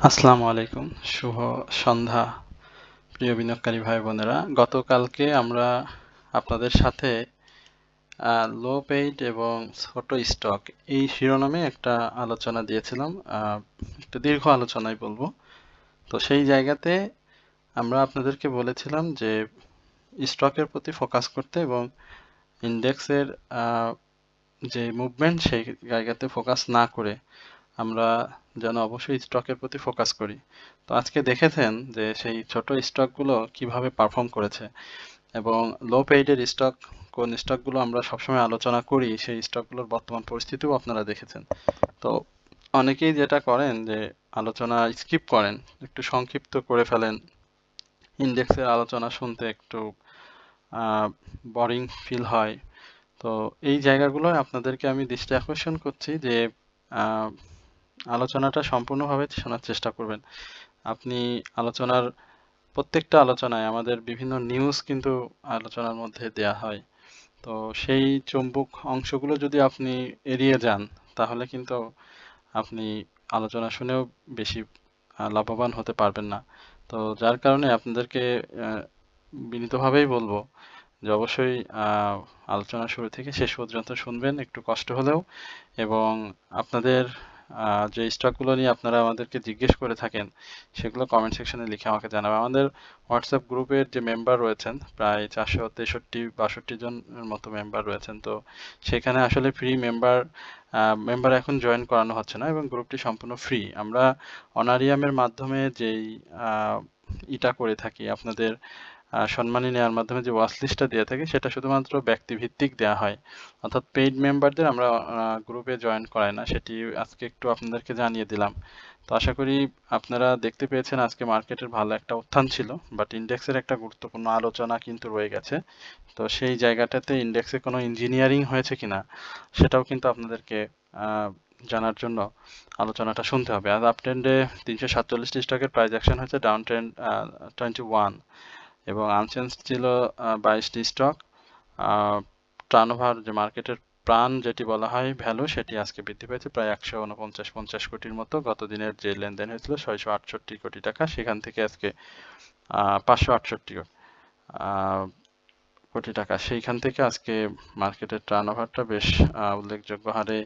আসসালামু আলাইকুম, শুভ সন্ধ্যা প্রিয় বিনিয়োগকারী ভাই বোনেরা। গতকালকে আমরা আপনাদের সাথে লো পেইড এবং ছোট স্টক এই শিরোনামে একটা আলোচনা দিয়েছিলাম, একটা দীর্ঘ আলোচনাই বলবো। তো সেই জায়গাতে আমরা আপনাদেরকে বলেছিলাম যে স্টকের প্রতি ফোকাস করতে এবং ইন্ডেক্সের যে মুভমেন্ট সেই জায়গাতে ফোকাস না করে আমরা যেন অবশ্যই স্টকের প্রতি ফোকাস করি। তো আজকে দেখেছেন যে সেই ছোট স্টকগুলো কিভাবে পারফর্ম করেছে এবং লো পেইডের স্টক কোন স্টকগুলো আমরা সবসময় আলোচনা করি সেই স্টকগুলোর বর্তমান পরিস্থিতিও আপনারা দেখেছেন। তো অনেকেই যেটা করেন যে আলোচনা স্কিপ করেন, একটু সংক্ষিপ্ত করে ফেলেন, ইন্ডেক্সের আলোচনা শুনতে একটু বোরিং ফিল হয়। তো এই জায়গাগুলোয় আপনাদেরকে আমি দৃষ্টি আকর্ষণ করছি যে আলোচনাটা সম্পূর্ণভাবে শোনার চেষ্টা করবেন। আপনি আলোচনার প্রত্যেকটা আলোচনায় আমাদের বিভিন্ন নিউজ কিন্তু আলোচনার মধ্যে দেয়া হয়। তো সেই চুম্বক অংশগুলো যদি আপনি এড়িয়ে যান তাহলে কিন্তু আপনি আলোচনা শুনেও বেশি লাভবান হতে পারবেন না। তো যার কারণে আপনাদেরকে বিনীতভাবেই বলবো যে অবশ্যই আলোচনা শুরু থেকে শেষ পর্যন্ত শুনবেন একটু কষ্ট হলেও, এবং আপনাদের যে স্টকগুলো নিয়ে আপনারা আমাদেরকে জিজ্ঞেস করে থাকেন সেগুলো কমেন্ট সেকশনে লিখে আমাকে জানাবেন। আমাদের হোয়াটসঅ্যাপ গ্রুপের যে মেম্বার রয়েছেন প্রায় 463-62 জনের মতো মেম্বার রয়েছেন। তো সেখানে আসলে ফ্রি মেম্বার এখন জয়েন করানো হচ্ছে না এবং গ্রুপটি সম্পূর্ণ ফ্রি। আমরা অনারিয়ামের মাধ্যমে যেই ইটা করে থাকি, আপনাদের সম্মানী নেওয়ার মাধ্যমে যে ওয়াচ লিস্টটা দিয়ে থাকে সেটা শুধুমাত্র ব্যক্তিভিত্তিক দেওয়া হয়, অর্থাৎ পেইড মেম্বারদের আমরা গ্রুপে জয়েন করাই না। সেটি আজকে একটু আপনাদেরকে জানিয়ে দিলাম। তো আশা করি আপনারা দেখতে পেয়েছেন আজকে মার্কেটের ভালো একটা উত্থান ছিল, বাট ইন্ডেক্সের একটা গুরুত্বপূর্ণ আলোচনা কিন্তু রয়ে গেছে। তো সেই জায়গাটাতে ইন্ডেক্সে কোনো ইঞ্জিনিয়ারিং হয়েছে কিনা সেটাও কিন্তু আপনাদেরকে জানার জন্য আলোচনাটা শুনতে হবে। আজ আপ ট্রেন্ডে 347টি স্টকের প্রাইস অ্যাকশন হয়েছে, ডাউন ট্রেন্ড 21 এবং আনচেঞ্জ ছিল 22টি স্টক। টার্নওভার যে মার্কেটের প্রাণ যেটি বলা হয় ভ্যালু, সেটি আজকে বৃদ্ধি পেয়েছে প্রায় 149-50 কোটির মতো। গত দিনের যে লেনদেন হয়েছিল 668 কোটি টাকা, সেখান থেকে আজকে 568 কোটি টাকা, সেইখান থেকে আজকে মার্কেটের টার্নওভারটা বেশ উল্লেখযোগ্য হারে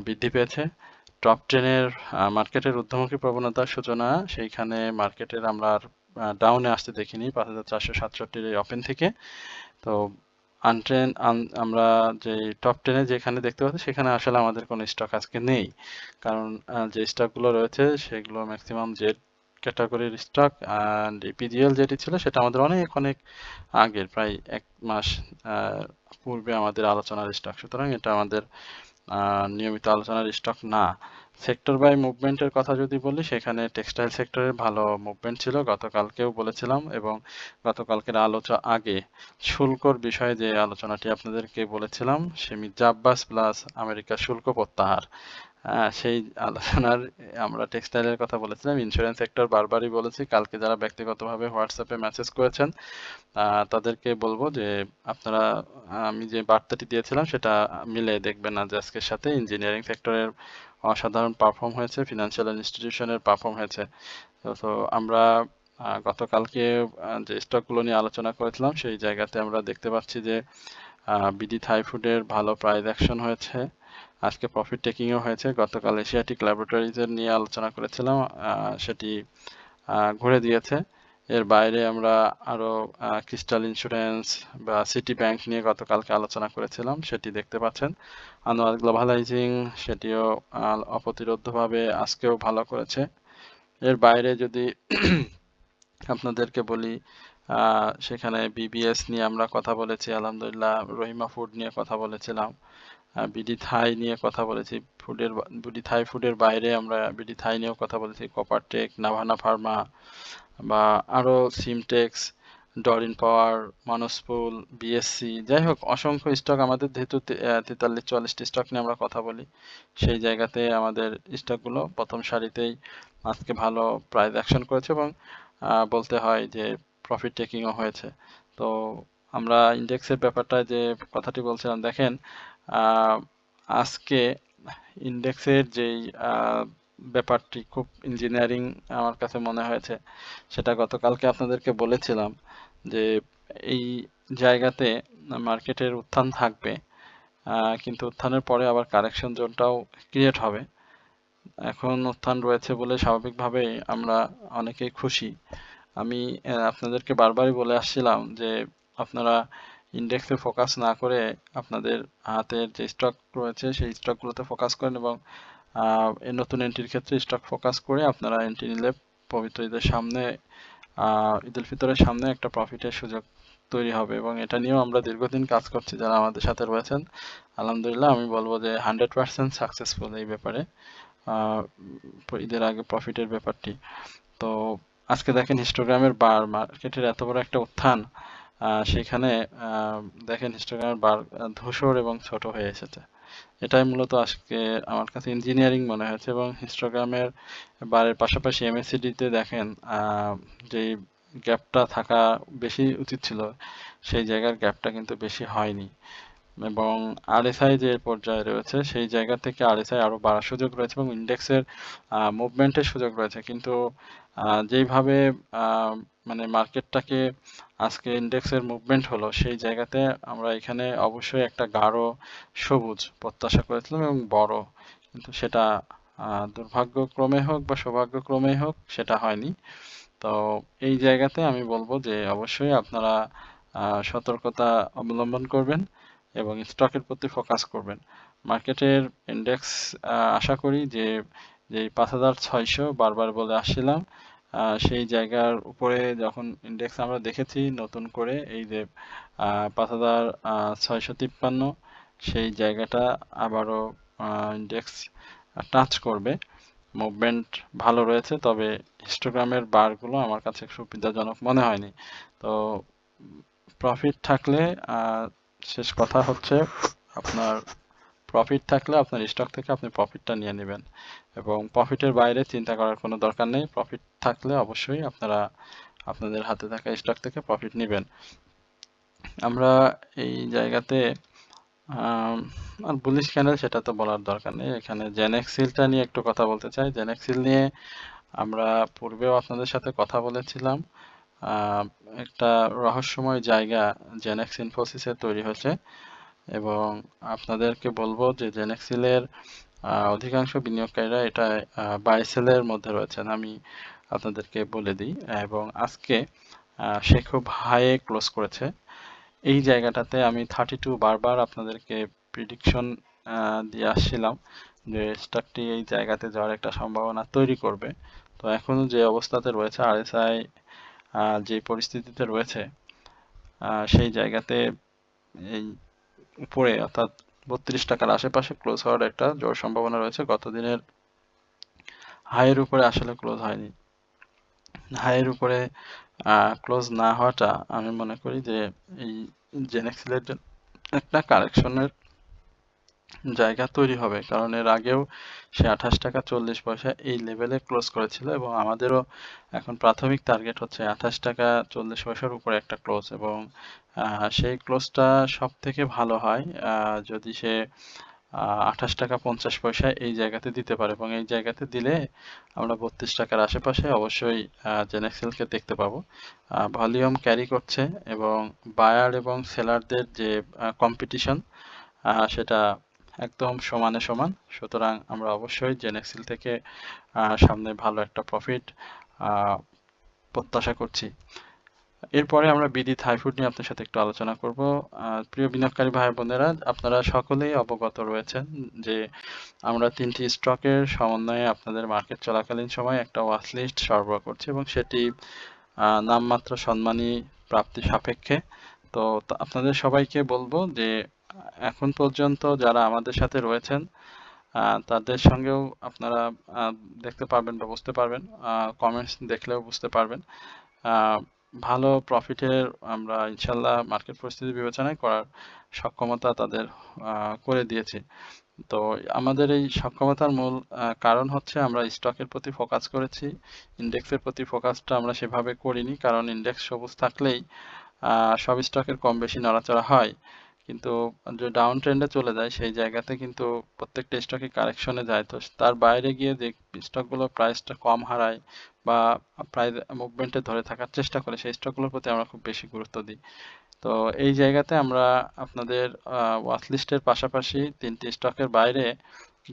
বৃদ্ধি পেয়েছে। টপ 10-এর মার্কেটের ঊর্ধ্বমুখী প্রবণতার সূচনা, সেইখানে মার্কেটের আমরা ডাউনে আসতে দেখিনি 5467-এর এই ওপেন থেকে। তো আমরা যে টপ 10-এ যেখানে দেখতে পাচ্ছি সেখানে আসলে আমাদের কোনো স্টক আজকে নেই, কারণ যে স্টকগুলো রয়েছে সেগুলো ম্যাক্সিমাম জেড ক্যাটাগরির স্টক, অ্যান্ড পিজিএল যেটি ছিল সেটা আমাদের অনেক অনেক আগের, প্রায় 1 মাস পূর্বে আমাদের আলোচনার স্টক, সুতরাং এটা আমাদের নিয়মিত আলোচনার স্টক না। সেক্টর বাই মুভমেন্টের কথা যদি বলি, সেখানে টেক্সটাইল সেক্টরের ভালো মুভমেন্ট ছিল, গতকালকেও বলেছিলাম, এবং গতকালকের আগে শুল্কর বিষয়ে যে আলোচনাটি আপনাদেরকে বলেছিলাম, সে মির্জা আব্বাস প্লাস আমেরিকার শুল্ক প্রত্যাহার, সেই আলোচনার আমরা টেক্সটাইলের কথা বলেছিলাম। ইন্স্যুরেন্স সেক্টর বারবারই বলেছি, কালকে যারা ব্যক্তিগতভাবে হোয়াটসঅ্যাপে মেসেজ করেছেন তাদেরকে বলবো যে আপনারা আমি যে বার্তাটি দিয়েছিলাম সেটা মিলে দেখবেন আজ আজকের সাথে। ইঞ্জিনিয়ারিং সেক্টরের অসাধারণ পারফর্ম হয়েছে, ফিনান্সিয়াল ইনস্টিটিউশনের পারফর্ম হয়েছে। তো আমরা গতকালকে যে স্টকগুলো নিয়ে আলোচনা করেছিলাম সেই জায়গাতে আমরা দেখতে পাচ্ছি যে বিডি থাই ফুডের ভালো প্রাইস অ্যাকশন হয়েছে, আজকে প্রফিট টেকিংও হয়েছে। গতকাল এশিয়াটিক ল্যাবরেটরিজের নিয়ে আলোচনা করেছিলাম, সেটি ঘুরে দিয়েছে। এর বাইরে আমরা আরো ক্রিস্টাল ইন্স্যুরেন্স বা সিটি ব্যাংক নিয়ে গতকালকে আলোচনা করেছিলাম, সেটি দেখতে পাচ্ছেন। আনোয়ার গ্লোবালাইজিং, সেটিও অপ্রতিরোধ্যভাবে আজকেও ভালো করেছে। এর বাইরে যদি আপনাদেরকে বলি, সেখানে বিবিএস নিয়ে আমরা কথা বলেছি আলহামদুলিল্লাহ, রহিমা ফুড নিয়ে কথা বলেছিলাম, বিডি থাই নিয়ে কথা বলেছি। বিডি থাই ফুডের বাইরে আমরা বিডি থাই নিয়েও কথা বলেছি, কপারটেক, নাভানা ফার্মা বা আরো সিমটেক্স, ডরিন পাওয়ার, মানসপুল, বিএসসি, যাই হোক অসংখ্য স্টক আমাদের, যেহেতু 43-44টি স্টক নিয়ে আমরা কথা বলি, সেই জায়গাতে আমাদের স্টকগুলো প্রথম সারিতেই আজকে ভালো প্রাইস অ্যাকশন করেছে এবং বলতে হয় যে প্রফিট টেকিংও হয়েছে। তো আমরা ইন্ডেক্সের ব্যাপারটা যে কথাটি বলছিলাম, দেখেন আজকে ইন্ডেক্সের যেই ব্যাপারটি খুব ইঞ্জিনিয়ারিং আমার কাছে মনে হয়েছে। সেটা গতকালকে আপনাদেরকে বলেছিলাম যে এই জায়গাতে মার্কেটের উত্থান থাকবে, কিন্তু উত্থানের পরে আবার কারেকশন জোনটাও ক্রিয়েট হবে। এখন উত্থান রয়েছে বলে স্বাভাবিকভাবেই আমরা অনেকেই খুশি। আমি আপনাদেরকে বারবারই বলে আসছিলাম যে আপনারা ইন্ডেক্সে ফোকাস না করে আপনাদের হাতের যে স্টক রয়েছে সেই স্টকগুলোতে ফোকাস করেন, এবং এই নতুন এন্ট্রির ক্ষেত্রে স্টক ফোকাস করে আপনারা এন্ট্রি নিলে পবিত্র ঈদের সামনে, ঈদ উল ফিতরের সামনে একটা প্রফিটের সুযোগ তৈরি হবে। এবং এটা নিয়েও আমরা দীর্ঘদিন কাজ করছি যারা আমাদের সাথে রয়েছেন। আলহামদুলিল্লাহ আমি বলবো যে 100% সাকসেসফুল এই ব্যাপারে, ঈদের আগে প্রফিটের ব্যাপারটি। তো আজকে দেখেন হিস্টোগ্রামের বার, মার্কেটের এত বড় একটা উত্থান, সেখানে দেখেন হিস্টোগ্রামের বার ধূসর এবং ছোট হয়ে এসেছে। এটাই মূলত আজকে আমার কাছে ইঞ্জিনিয়ারিং মনে হয়েছে। এবং হিস্টোগ্রামের বারের পাশাপাশি এমএসিডিতে দেখেন যে গ্যাপটা থাকা বেশি উচিত ছিল, সেই জায়গার গ্যাপটা কিন্তু বেশি হয়নি। এবং আরএসআই যে পর্যায়ে রয়েছে সেই জায়গা থেকে আরএসআই আরো বাড়ার সুযোগ রয়েছে এবং ইন্ডেক্সের মুভমেন্টের সুযোগ রয়েছে। কিন্তু যেইভাবে মানে মার্কেটটাকে আজকে ইন্ডেক্সের মুভমেন্ট হলো, সেই জায়গাতে আমরা এখানে অবশ্যই একটা গাঢ় সবুজ প্রত্যাশা করেছিলাম এবং বড়, কিন্তু সেটা দুর্ভাগ্যক্রমে হোক বা সৌভাগ্যক্রমে হোক সেটা হয়নি। তো এই জায়গাতে আমি বলবো যে অবশ্যই আপনারা সতর্কতা অবলম্বন করবেন এবং স্টকের প্রতি ফোকাস করবেন। মার্কেটের ইন্ডেক্স আশা করি যে 5,600 বারবার বলে আসছিলাম, সেই জায়গার উপরে যখন ইন্ডেক্স আমরা দেখেছি নতুন করে এই যে 5,653, সেই জায়গাটা আবারও ইন্ডেক্স টাচ করবে। মুভমেন্ট ভালো রয়েছে, তবে হিস্টোগ্রামের বারগুলো আমার কাছে সুবিধাজনক মনে হয়নি। তো প্রফিট থাকলে, শেষ কথা হচ্ছে আপনার প্রফিট থাকলে আপনার স্টক থেকে আপনি প্রফিটটা নিয়ে নেবেন এবং প্রফিটের বাইরে চিন্তা করার কোনো দরকার নেই। প্রফিট থাকলে অবশ্যই আপনারা আপনাদের হাতে থাকা স্টক থেকে প্রফিট নেবেন। আমরা এই জায়গাতে আর বুলিশ ক্যান্ডেল সেটা তো বলার দরকার নেই। এখানে জেনেক্সিলটা নিয়ে একটু কথা বলতে চাই। জেনেক্সিল নিয়ে আমরা পূর্বেও আপনাদের সাথে কথা বলেছিলাম। একটা রহস্যময় জায়গা জেনেক্স ইনফোসিসে তৈরি হয়েছে এবং আপনাদেরকে বলবো যে জেনেক্সিলের অধিকাংশ বিনিয়োগকারীরা এটা বাই সেলের মধ্যে রয়েছেন, আমি আপনাদেরকে বলে দিই। এবং আজকে সে খুব হাইয়ে ক্লোজ করেছে। এই জায়গাটাতে আমি 32 বারবার আপনাদেরকে প্রিডিকশন দিয়ে আসছিলাম যে স্টকটি এই জায়গাতে যাওয়ার একটা সম্ভাবনা তৈরি করবে। তো এখনো যে অবস্থাতে রয়েছে, আরএসআই যে পরিস্থিতিতে রয়েছে, সেই জায়গাতে এই উপরে অর্থাৎ 32 টাকার আশেপাশে ক্লোজ হওয়ার একটা জোর সম্ভাবনা রয়েছে। গত দিনের হাইয়ের উপরে আসলে ক্লোজ হয়নি। হাইয়ের উপরে ক্লোজ না হওয়াটা আমি মনে করি যে এই জেনেক্সিলের একটা কারেকশনের জায়গা তৈরি হবে, কারণ এর আগেও সে 28 টাকা 40 পয়সা এই লেভেলে ক্লোজ করেছিল এবং আমাদেরও এখন প্রাথমিক টার্গেট হচ্ছে 28 টাকা 40 পয়সার উপরে একটা ক্লোজ। এবং সেই ক্লোজটা সব থেকে ভালো হয় যদি সে 28 টাকা 50 পয়সা এই জায়গাতে দিতে পারে, এবং এই জায়গাতে দিলে আমরা 32 টাকার আশেপাশে অবশ্যই জেনেক্সেলকে দেখতে পাবো। ভলিউম ক্যারি করছে এবং বায়ার এবং সেলারদের যে কম্পিটিশন, সেটা একদম সমানে সমান। সুতরাং আমরা অবশ্যই জেনেক্সিল থেকে সামনে ভালো একটা প্রফিট প্রত্যাশা করছি। এরপরে আমরা বিডি থাইফুড নিয়ে আপনার সাথে একটু আলোচনা করব। প্রিয় বিনিয়োগকারী ভাই বোনেরা, আপনারা সকলেই অবগত রয়েছেন যে আমরা 3টি স্টকের সমন্বয়ে আপনাদের মার্কেট চলাকালীন সময় একটা ওয়াচ লিস্ট সরবরাহ করছি এবং সেটি নামমাত্র সম্মানী প্রাপ্তি সাপেক্ষে। তো আপনাদের সবাইকে বলবো যে এখন পর্যন্ত যারা আমাদের সাথে রয়েছেন তাদের সঙ্গেও আপনারা দেখতে পারবেন বা বুঝতে পারবেন, কমেন্টস দেখলেও বুঝতে পারবেন, ভালো প্রফিটের আমরা ইনশাল্লাহ মার্কেট পরিস্থিতি বিবেচনায় করার সক্ষমতা তাদের করে দিয়েছি। তো আমাদের এই সক্ষমতার মূল কারণ হচ্ছে আমরা স্টকের প্রতি ফোকাস করেছি, ইন্ডেক্সের প্রতি ফোকাসটা আমরা সেভাবে করিনি, কারণ ইন্ডেক্স সবুজ থাকলেই সব স্টকের কম বেশি নড়াচড়া হয়, কিন্তু যে ডাউন ট্রেন্ডে চলে যায় সেই জায়গাতে কিন্তু প্রত্যেকটা স্টকে কারেকশনে যায়, তো তার বাইরে গিয়ে যে স্টকগুলো প্রাইসটা কম হারায় বা প্রাইস মুভমেন্টে ধরে থাকার চেষ্টা করে সেই স্টকগুলোর প্রতি আমরা খুব বেশি গুরুত্ব দিই। তো এই জায়গাতে আমরা আপনাদের ওয়াচ লিস্টের পাশাপাশি 3টি স্টকের বাইরে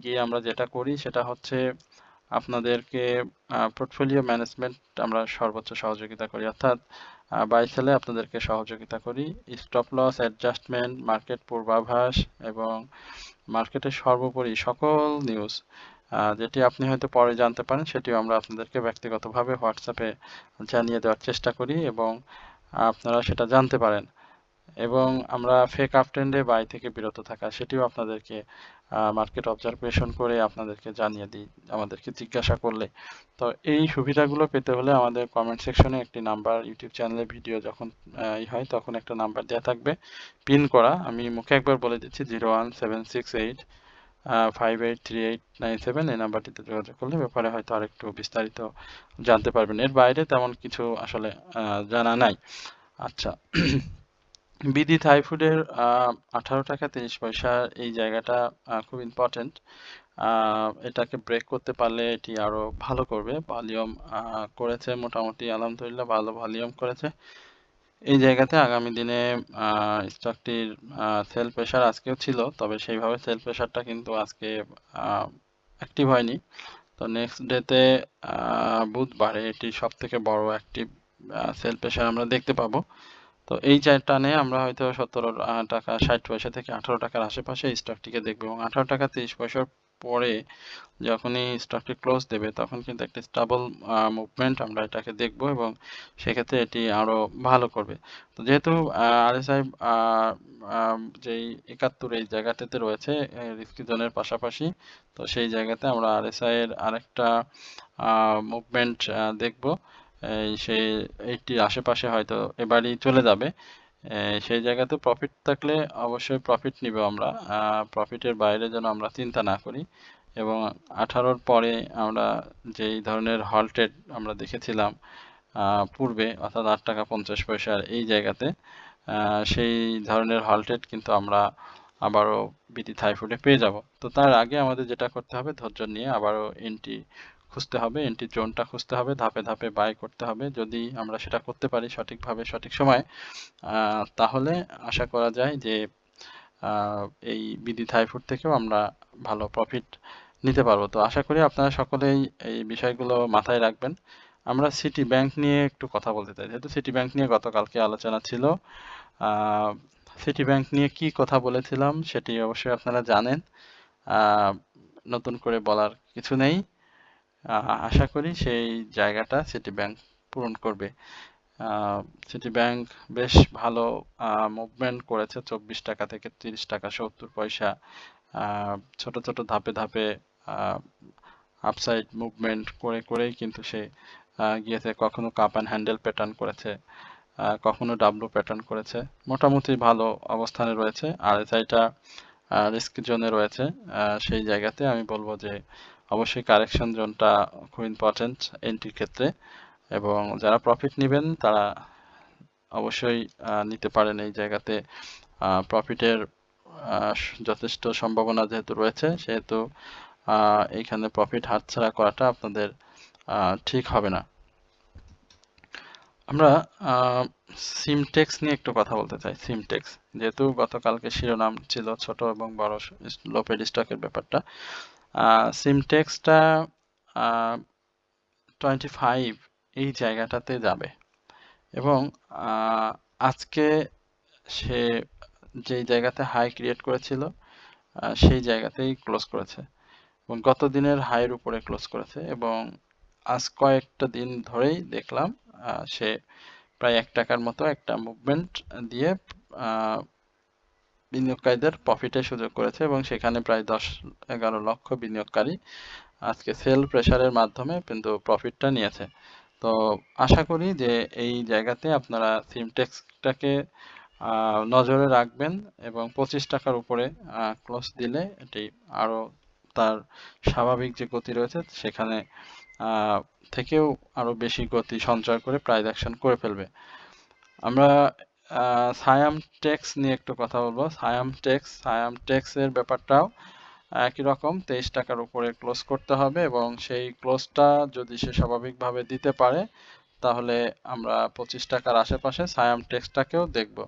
গিয়ে আমরা যেটা করি সেটা হচ্ছে আপনাদেরকে পোর্টফোলিও ম্যানেজমেন্ট আমরা সর্বোচ্চ সহযোগিতা করি, অর্থাৎ বাই সেলে আপনাদেরকে সহযোগিতা করি। স্টপ লস অ্যাডজাস্টমেন্ট, মার্কেট পূর্বাভাস এবং মার্কেটের সর্বোপরি সকল নিউজ যেটি আপনি হয়তো পরে জানতে পারেন সেটিও আমরা আপনাদেরকে ব্যক্তিগতভাবে হোয়াটসঅ্যাপে জানিয়ে দেওয়ার চেষ্টা করি এবং আপনারা সেটা জানতে পারেন। এবং আমরা ফেক আপ ট্রেন্ডে বাই থেকে বিরত থাকা সেটিও আপনাদেরকে মার্কেট অবজারভেশন করে আপনাদেরকে জানিয়ে দিই আমাদেরকে জিজ্ঞাসা করলে। তো এই সুবিধাগুলো পেতে হলে আমাদের কমেন্ট সেকশনে একটি নাম্বার, ইউটিউব চ্যানেলে ভিডিও যখন হয় তখন একটা নাম্বার দেওয়া থাকবে পিন করা, আমি মুখে একবার বলে দিচ্ছি 01768 583897, এই নাম্বারটিতে যোগাযোগ করলে ব্যাপারে হয়তো আরেকটু বিস্তারিত জানতে পারবেন। এর বাইরে তেমন কিছু আসলে জানা নাই। আচ্ছা, বিডি থাই ফুডের 18 টাকা 30 পয়সা এই জায়গাটা খুব ইম্পর্টেন্ট। এটাকে ব্রেক করতে পারলে এটি আরো ভালো করবে। ভলিউম করেছে মোটামুটি, আলহামদুলিল্লাহ ভালো ভলিউম করেছে। এই জায়গাতে আগামী দিনে স্টকটির সেল প্রেশার আজকেও ছিল, তবে সেইভাবে সেল প্রেশারটা কিন্তু আজকে অ্যাক্টিভ হয়নি। তো নেক্সট ডেতে বুধবারে এটি সব থেকে বড় অ্যাক্টিভ সেল প্রেশার আমরা দেখতে পাবো। তো এই টানে আমরা হয়তো 17 টাকা 60 পয়সা থেকে 18 টাকার আশেপাশে স্টকটিকে দেখবো এবং 18 টাকা 30 পয়সার পরে যখনই স্টকটি ক্লোজ দেবে তখন কিন্তু একটা স্টেবল মুভমেন্ট আমরা এটাকে দেখবো এবং সেক্ষেত্রে এটি আরো ভালো করবে। তো যেহেতু আরএসআই যেই 71 এই জায়গাটাতে রয়েছে রিস্কি জোনের পাশাপাশি, তো সেই জায়গাতে আমরা আরএসআই এর আরেকটা মুভমেন্ট দেখবো। সেই এইটির আশেপাশে হয়তো এবারই চলে যাবে। সেই জায়গাতে প্রফিট থাকলে অবশ্যই প্রফিট নিব আমরা, প্রফিটের বাইরে যেন আমরা চিন্তা না করি। এবং 18-র পরে আমরা যেই ধরনের হল্টেড আমরা দেখেছিলাম পূর্বে, অর্থাৎ 8 টাকা 50 পয়সার এই জায়গাতে, সেই ধরনের হল্টেড কিন্তু আমরা আবারও বিডি থাই ফুডে পেয়ে যাব। তো তার আগে আমাদের যেটা করতে হবে ধৈর্য নিয়ে আবারও এন্ট্রি খুঁজতে হবে, এন্ট্রি জোনটা খুঁজতে হবে, ধাপে ধাপে বাই করতে হবে। যদি আমরা সেটা করতে পারি সঠিকভাবে সঠিক সময়, তাহলে আশা করা যায় যে এই বিডি থাই ফুড থেকেও আমরা ভালো প্রফিট নিতে পারবো। তো আশা করি আপনারা সকলেই এই বিষয়গুলো মাথায় রাখবেন। আমরা সিটি ব্যাংক নিয়ে একটু কথা বলতে চাই, যেহেতু সিটি ব্যাংক নিয়ে গতকালকে আলোচনা ছিল। সিটি ব্যাংক নিয়ে কি কথা বলেছিলাম সেটি অবশ্যই আপনারা জানেন, নতুন করে বলার কিছু নেই। আশা করি সেই জায়গাটা সিটি ব্যাংক পূরণ করবে। সিটি ব্যাংক বেশ ভালো মুভমেন্ট করেছে 24 টাকা থেকে 30 টাকা 70 পয়সা, ছোট ছোট ধাপে ধাপে আপসাইড মুভমেন্ট করে করেই কিন্তু সে গিয়েছে, কখনো কাপ অ্যান্ড হ্যান্ডেল প্যাটার্ন করেছে, কখনো ডাব্লু প্যাটার্ন করেছে, মোটামুটি ভালো অবস্থানে রয়েছে। আর এসআইটা রিস্ক জোনে রয়েছে, সেই জায়গাতে আমি বলবো যে অবশ্যই কারেকশন জোনটা খুব ইম্পর্টেন্ট এন্ট্রির ক্ষেত্রে, এবং যারা প্রফিট নেবেন তারা অবশ্যই নিতে পারেন এই জায়গাতে। প্রফিটের যথেষ্ট সম্ভাবনা যেহেতু রয়েছে সেহেতু এইখানে প্রফিট হাতছাড়া করাটা আপনাদের ঠিক হবে না। আমরা সিমটেক্স নিয়ে একটু কথা বলতে চাই। সিমটেক্স যেহেতু গতকালকে শিরোনাম ছিল ছোট এবং বড় লোপেড স্টকের ব্যাপারটা, সিমটেক্সটা 25 এই জায়গাটাতে যাবে এবং আজকে সে যেই জায়গাতে হাই ক্রিয়েট করেছিল সেই জায়গাতেই ক্লোজ করেছে এবং গত দিনের হাইয়ের উপরে ক্লোজ করেছে এবং আজ কয়েকটা দিন ধরেই দেখলাম সে প্রায় 1 টাকার মতো একটা মুভমেন্ট দিয়ে বিনিয়োগকারীদের প্রফিটের সুযোগ করেছে এবং সেখানে প্রায় 10-11 লক্ষ বিনিয়োগকারী আজকে সেল প্রেসারের মাধ্যমে কিন্তু প্রফিটটা নিয়েছে। তো আশা করি যে এই জায়গাতে আপনারা সিমটেক্সটাকে নজরে রাখবেন এবং 25 টাকার উপরে ক্লোজ দিলে এটি আরো তার স্বাভাবিক যে গতি রয়েছে সেখানে থেকেও আরো বেশি গতি সঞ্চয় করে প্রাইস অ্যাকশন করে ফেলবে। আমরা সায়াম টেক্স নিয়ে একটু কথা বলবো। সায়াম টেক্স এর ব্যাপারটাও একই রকম, 23 টাকার উপরে ক্লোজ করতে হবে এবং সেই ক্লোজটা যদি সে স্বাভাবিকভাবে দিতে পারে তাহলে আমরা 25 টাকার আশেপাশে সায়াম টেক্সটাকেও দেখব।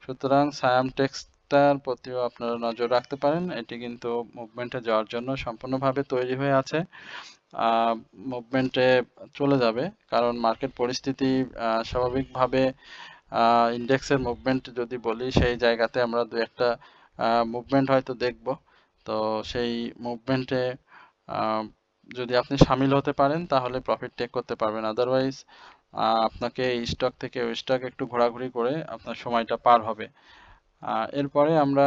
সুতরাং সায়াম টেক্সটার প্রতিও আপনারা নজর রাখতে পারেন। এটি কিন্তু মুভমেন্টে যাওয়ার জন্য সম্পূর্ণভাবে তৈরি হয়ে আছে, মুভমেন্টে চলে যাবে, কারণ মার্কেট পরিস্থিতি স্বাভাবিকভাবে ইন্ডেক্সের মুভমেন্ট যদি বলি সেই জায়গাতে আমরা দু একটা মুভমেন্ট হয়তো দেখব। তো সেই মুভমেন্টে যদি আপনি সামিল হতে পারেন তাহলে প্রফিট টেক করতে পারবেন, আদারওয়াইজ আপনাকে এই স্টক থেকে ওই স্টক একটু ঘোরাঘুরি করে আপনার সময়টা পার হবে। এরপরে আমরা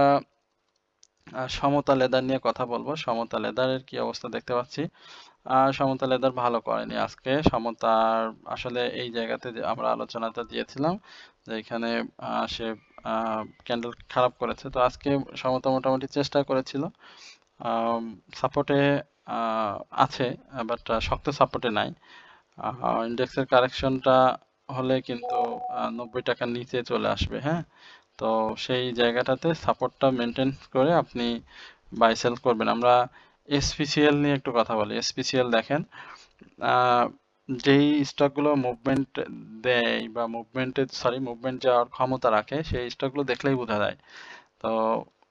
সমতা লেদার নিয়ে কথা বলবো। সমতা লেদারের কি অবস্থা দেখতে পাচ্ছি। সমতা লেদার ভালো করেনি আজকে। সমতার আসলে এই জায়গাতে যে আমরা আলোচনাটা দিয়েছিলাম যে এখানে সে ক্যান্ডেল খারাপ করেছে, তো আজকে সমতা মোটামুটি চেষ্টা করেছিল, সাপোর্টে আছে, বাট শক্ত সাপোর্টে নাই। ইন্ডেক্সের কারেকশনটা হলে কিন্তু 90 টাকার নিচে চলে আসবে। হ্যাঁ, তো সেই জায়গাটাতে সাপোর্টটা মেনটেন করে আপনি বাই সেল করবেন। আমরা এসপিসিএল নিয়ে একটু কথা বলি। এসপিসিএল দেখেন, যেই স্টকগুলো মুভমেন্ট দেয় বা মুভমেন্ট যাওয়ার ক্ষমতা রাখে সেই স্টকগুলো দেখলেই বোঝা যায়। তো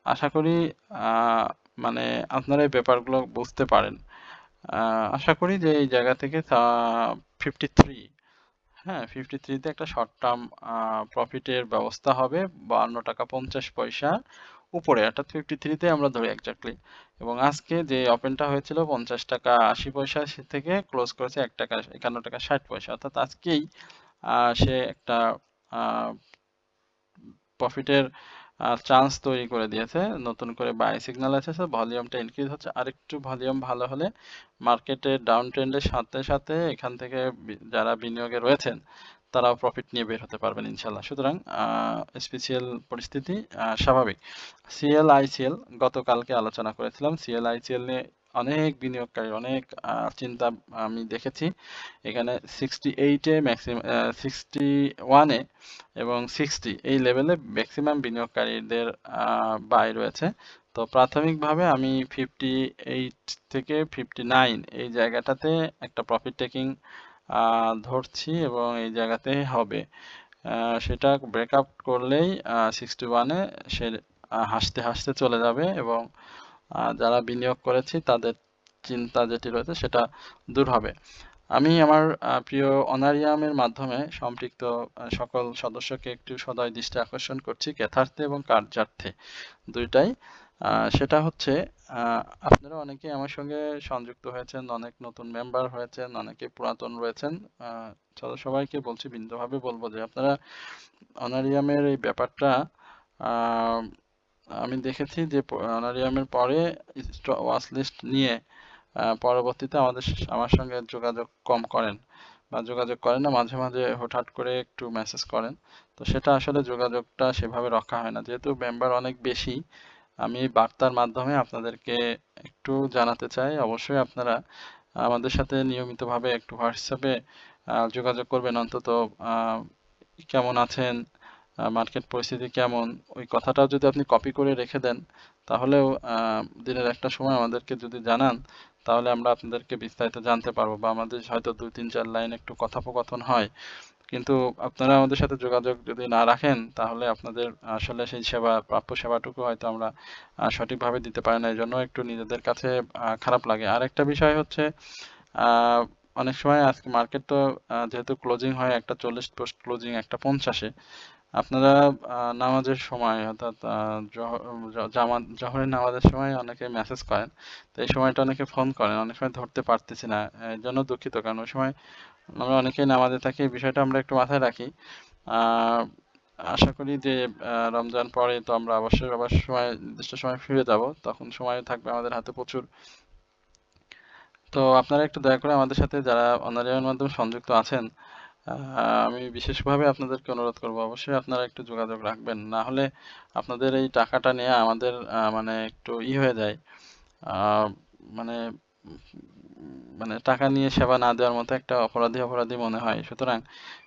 আশা করি মানে আপনারা এই ব্যাপারগুলো বুঝতে পারেন। আশা করি যে এই জায়গা থেকে 53, হ্যাঁ 53-তে একটা শর্ট টার্ম প্রফিটের ব্যবস্থা হবে 52 টাকা 50 পয়সা উপরে, অর্থাৎ 53-তে আমরা ধরি এক্স্যাক্টলি। এবং আজকে যে ওপেনটা হয়েছিল 50 টাকা 80 পয়সা, সে থেকে ক্লোজ করেছে 51 টাকা 51 টাকা 60 পয়সা, অর্থাৎ আজকেই সে একটা প্রফিটের চান্স তৈরি করে দিয়েছে, নতুন করে বাই সিগন্যাল এসেছে, ভলিউমটা ইনক্রিজ হচ্ছে, আরেকটু ভলিউম ভালো হলে মার্কেটের ডাউন ট্রেন্ডের সাথে সাথে এখান থেকে যারা বিনিয়োগে রয়েছেন তারাও প্রফিট নিয়ে বের হতে পারবেন ইনশাল্লাহ। সুতরাং স্পেশাল পরিস্থিতি স্বাভাবিক। সিএল আইসিএল গতকালকে আলোচনা করেছিলাম। সিএল আইসিএল নিয়ে অনেক বিনিয়োগকারী অনেক চিন্তা আমি দেখেছি। এখানে 68-এ ম্যাক্সিমাম, 61-এ এবং 60 এই লেভেলে ম্যাক্সিমাম বিনিয়োগকারীদের বাই রয়েছে। তো প্রাথমিকভাবে আমি 58 থেকে 59 এই জায়গাটাতে একটা প্রফিট টেকিং ধরছি এবং এই জায়গাতে হবে। সেটা ব্রেকআউট করলেই 61-এ সে হাসতে হাসতে চলে যাবে এবং যারা বিনিয়োগ করেছি তাদের চিন্তা যেটি রয়েছে সেটা দূর হবে। আমি আমার প্রিয় অনারিয়ামের মাধ্যমে সম্পৃক্ত সকল সদস্যকে একটু সদয় দৃষ্টি আকর্ষণ করছি, জ্ঞাতার্থে এবং কার্যার্থে দুইটাই। সেটা হচ্ছে আপনারা অনেকে আমার সঙ্গে সংযুক্ত হয়েছেন, অনেক নতুন মেম্বার হয়েছেন, অনেকে পুরাতন রয়েছেন। সবাইকে বলছি, বিনীতভাবে বলবো যে আপনারা অনারিয়ামের এই ব্যাপারটা, আমি দেখেছি যে অনারিয়ামের পরে ওয়াচ লিস্ট নিয়ে পরবর্তীতে আমার সঙ্গে যোগাযোগ কম করেন বা যোগাযোগ করেন না, মাঝে মাঝে হঠাৎ করে একটু মেসেজ করেন। তো সেটা আসলে যোগাযোগটা সেভাবে রক্ষা হয় না, যেহেতু মেম্বার অনেক বেশি। আমি এই বার্তার মাধ্যমে আপনাদেরকে একটু জানাতে চাই, অবশ্যই আপনারা আমাদের সাথে নিয়মিতভাবে একটু হোয়াটসঅ্যাপে যোগাযোগ করবেন, অন্তত কেমন আছেন, মার্কেট পরিস্থিতি কেমন, ওই কথাটাও যদি আপনি কপি করে রেখে দেন তাহলেও দিনের একটা সময় আমাদেরকে যদি জানান তাহলে আমরা আপনাদেরকে বিস্তারিত জানতে পারবো, বা আমাদের হয়তো 2-3-4 লাইন একটু কথোপকথন হয়। কিন্তু আপনারা আমাদের সাথে যোগাযোগ যদি না রাখেন তাহলে আপনাদের আসলে সেই প্রাপ্য সেবাটুকু হয়তো আমরা সঠিকভাবে দিতে পারি না, এই জন্য একটু নিজেদের কাছে খারাপ লাগে। আর একটা বিষয় হচ্ছে অনেক সময় আজকে মার্কেট তো যেহেতু ক্লোজিং হয় 1:40, পোস্ট ক্লোজিং 1:50-এ, আপনারা নামাজের সময় অর্থাৎ জোহরের নামাজের সময় অনেকে মেসেজ করেন, তো এই সময়টা অনেকে ফোন করেন, অনেক সময় ধরতে পারতেছি না, এর জন্য দুঃখিত, কারণ ওই সময় আমরা অনেকেই নামাজে থাকি, এই বিষয়টা আমরা একটু মাথায় রাখি। আশা করি যে রমজান পরে তো আমরা অবশ্যই আবার নির্দিষ্ট সময় ফিরে যাব, তখন সময় থাকবে আমাদের হাতে প্রচুর। তো আপনারা একটু দয়া করে আমাদের সাথে যারা অনলাইনের মাধ্যমে সংযুক্ত আছেন, আমি বিশেষভাবে আপনাদেরকে অনুরোধ করব, অবশ্যই আপনারা একটু যোগাযোগ রাখবেন, না হলে আপনাদের এই টাকাটা নিয়ে আমাদের মানে একটু হয়ে যায়, মানে মানে টাকা নিয়ে সেবা না দেওয়ার মতো একটা অপরাধী মনে হয়। সুতরাং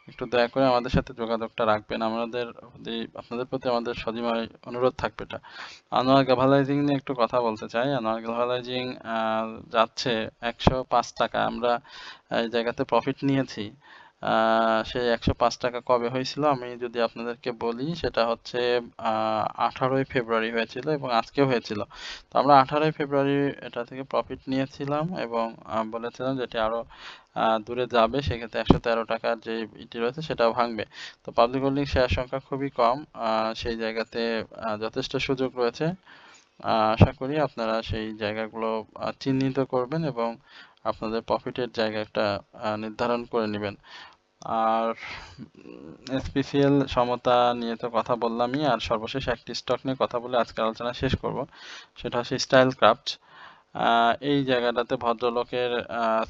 একটু দয়া করে আমাদের সাথে যোগাযোগটা রাখবেন। আপনাদের প্রতি আমাদের সজীবয় অনুরোধ থাকবে এটা। আনোয়ার গ্যাভালাইজিং নিয়ে একটু কথা বলতে চাই। আনোয়ার গ্যাভালাইজিং যাচ্ছে 105 টাকা। আমরা এই জায়গাতে প্রফিট নিয়েছি। সেই 105 টাকা কবে হয়েছিল আমি যদি আপনাদেরকে বলি, সেটা হচ্ছে 18ই ফেব্রুয়ারি হয়েছিল এবং আজকেও হয়েছিল। তো আমরা 18ই ফেব্রুয়ারি এটা থেকে প্রফিট নিয়েছিলাম এবং বলেছিলাম যে এটি আরো দূরে যাবে, সেক্ষেত্রে 113 টাকার যে ইটি রয়েছে সেটাও ভাঙবে। তো পাবলিক হোল্ডিং শেয়ার সংখ্যা খুবই কম, সেই জায়গাতে যথেষ্ট সুযোগ রয়েছে। আশা করি আপনারা সেই জায়গাগুলো চিহ্নিত করবেন এবং আপনাদের প্রফিটের জায়গাটা নির্ধারণ করে নেবেন। আর এসপিসিএল সমতা নিয়ে তো কথা বললামই, আর সর্বশেষ একটি স্টক নিয়ে কথা বলে আজকের আলোচনা শেষ করব, সেটা হচ্ছে স্টাইল ক্রাফট। এই জায়গাটাতে ভদ্রলোকের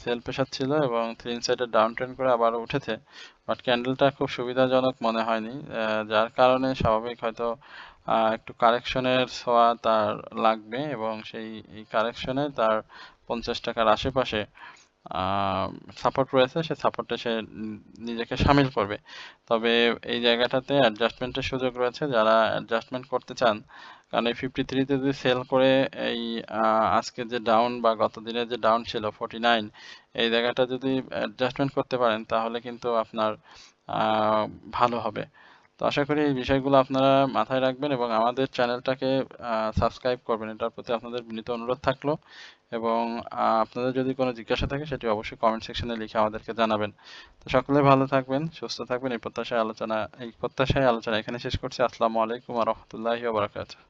সেল প্রেশার ছিল এবং থ্রি ইনসাইডে ডাউন ট্রেন্ড করে আবার উঠেছে, বাট ক্যান্ডেলটা খুব সুবিধাজনক মনে হয়নি, যার কারণে স্বাভাবিক হয়তো একটু কারেকশনের ছোঁয়া তার লাগবে এবং এই কারেকশনে তার 50 টাকার আশেপাশে সাপোর্ট রয়েছে, সে সাপোর্টে সে নিজেকে সামিল করবে। তবে এই জায়গাটাতে অ্যাডজাস্টমেন্টের সুযোগ রয়েছে যারা অ্যাডজাস্টমেন্ট করতে চান, কারণ এই 53-তে যদি সেল করে এই আজকে যে ডাউন বা গত দিনের যে ডাউন ছিল 49, এই জায়গাটা যদি অ্যাডজাস্টমেন্ট করতে পারেন তাহলে কিন্তু আপনার ভালো হবে। তো আশা করি এই বিষয়গুলো আপনারা মাথায় রাখবেন এবং আমাদের চ্যানেলটাকে সাবস্ক্রাইব করবেন, এটার প্রতি আপনাদের বিনীত অনুরোধ থাকলো। এবং আপনাদের যদি কোনো জিজ্ঞাসা থাকে সেটি অবশ্যই কমেন্ট সেকশনে লিখে আমাদেরকে জানাবেন। তো সকলে ভালো থাকবেন, সুস্থ থাকবেন, এই প্রত্যাশায় আলোচনা এখানে শেষ করছি। আসসালামু আলাইকুম ওয়া রাহমাতুল্লাহি ওয়া বারাকাতুহু।